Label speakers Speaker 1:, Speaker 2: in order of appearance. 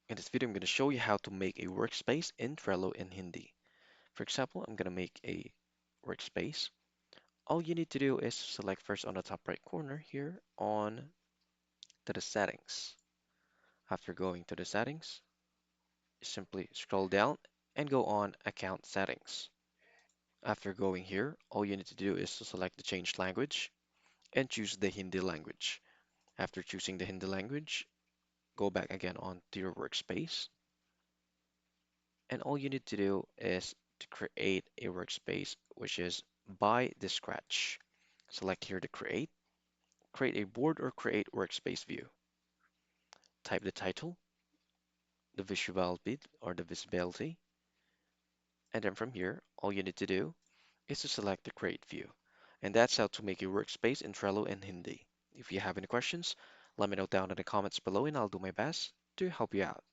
Speaker 1: In this video, I'm going to show you how to make a workspace in Trello in Hindi. For example, I'm going to make a workspace. All you need to do is select first on the top right corner here on to the settings. After going to the settings, simply scroll down and go on account settings. After going here, all you need to do is to select the change language and choose the Hindi language. After choosing the Hindi language, go back again onto your workspace. And all you need to do is to create a workspace, which is by the scratch. Select here to create a board or create workspace view. Type the title, the visuality or the visibility, and then from here, all you need to do is to select the create view. And that's how to make a workspace in Trello and Hindi. If you have any questions, let me know down in the comments below and I'll do my best to help you out.